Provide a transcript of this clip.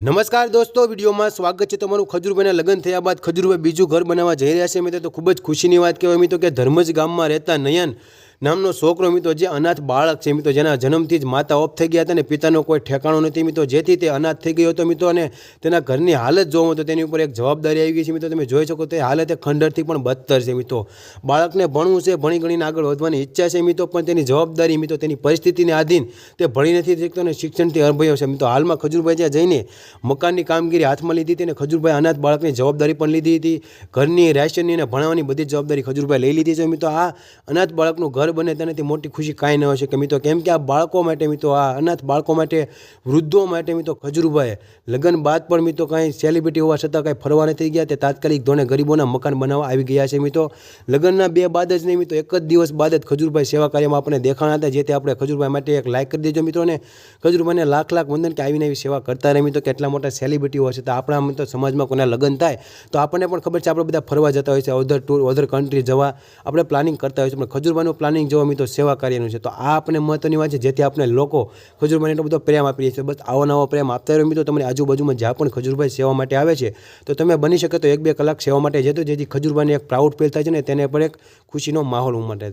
નમસ્કાર દોસ્તો, વિડીયોમાં સ્વાગત છે તમારું। ખજૂરભાઈના લગ્ન થયા બાદ ખજૂરભાઈ બીજું ઘર બનાવવા જઈ રહ્યા છે મિત્રો। તો ખૂબ જ ખુશીની વાત કહેવાય મિત્રો કે ધર્મજ ગામમાં રહેતા નયન નામનો છોકરો મિત્રો જે અનાથ બાળક છે મિત્રો, જેના જન્મથી જ માતા ઓફ થઈ ગયા હતા અને પિતાનો કોઈ ઠેકાણો નથી મિત્રો, જેથી તે અનાથ થઈ ગયો હતો મિત્રો। અને તેના ઘરની હાલત જોવો તો તેની ઉપર એક જવાબદારી આવી ગઈ છે મિત્રો। તમે જોઈ શકો તો એ હાલત ખંડરથી પણ બદતર છે મિત્રો। બાળકને ભણવું છે, ભણી ગણીને આગળ વધવાની ઈચ્છા છે મિત્રો, પણ તેની જવાબદારી મિત્રો તેની પરિસ્થિતિને આધીન તે ભણી નથી શકતો અને શિક્ષણથી અભયો છે મિત્રો। હાલમાં ખજૂરભાઈ જ્યાં જઈને મકાનની કામગીરી હાથમાં લીધી હતી અને ખજૂરભાઈ અનાથ બાળકની જવાબદારી પણ લીધી હતી। ઘરની રાશનની અને ભણાવવાની બધી જવાબદારી ખજૂરભાઈ લઈ લીધી છે મિત્રો। આ અનાથ બાળકનું ઘર બને તેનાથી મોટી ખુશી કાંઈ ન હોય શકે મિત્રો, કેમ કે આ બાળકો માટે મિત્રો, આ અનાથ બાળકો માટે, વૃદ્ધો માટે મિત્રો ખજૂરભાઈ લગ્ન બાદ પણ મિત્રો કાંઈ સેલિબ્રિટી હોવા છતાં કાંઈ ફરવા નથી ગયા, તે તાત્કાલિક ધોરણે ગરીબોના મકાન બનાવવા આવી ગયા છે મિત્રો। લગ્નના 2 બાદ જ નહીં મિત્રો, એક જ દિવસ બાદ જ ખજૂરભાઈ સેવા કાર્યમાં આપણે દેખાણા હતા, જેથી આપણે ખજૂરભાઈ માટે એક લાઈક કરી દેજો મિત્રો। અને ખજૂરભાઈને લાખ લાખ વંદન કે આવીને આવી સેવા કરતા રહે મિત્રો। કેટલા મોટા સેલિબ્રિટી હોય છે તો આપણા મિત્રો સમાજમાં કોઈના લગ્ન થાય તો આપણને પણ ખબર છે, આપણે બધા ફરવા જતા હોય છે, અધર ટૂર, અધર કન્ટ્રી જવા આપણે પ્લાનિંગ કરતા હોય છે, પણ ખજૂરભાઈનું પ્લાનિંગ જોવા મિત્રો સેવા કાર્યનું છે। તો આ આપણે મહત્વની વાત છે, જેથી આપણે લોકો ખજૂરભાઈને એટલો બધો પ્રેમ આપીએ છીએ। બસ આવો નવો પ્રેમ આપતા રહ્યો મિત્રો। તમારી આજુબાજુમાં જ્યાં પણ ખજૂરભાઈ સેવા માટે આવે છે તો તમે બની શકે તો 1-2 કલાક સેવા માટે જતો, જેથી ખજૂરભાઈને એક પ્રાઉડ ફીલ થાય છે ને તેને પણ એક ખુશીનો માહોલ ઉમટે।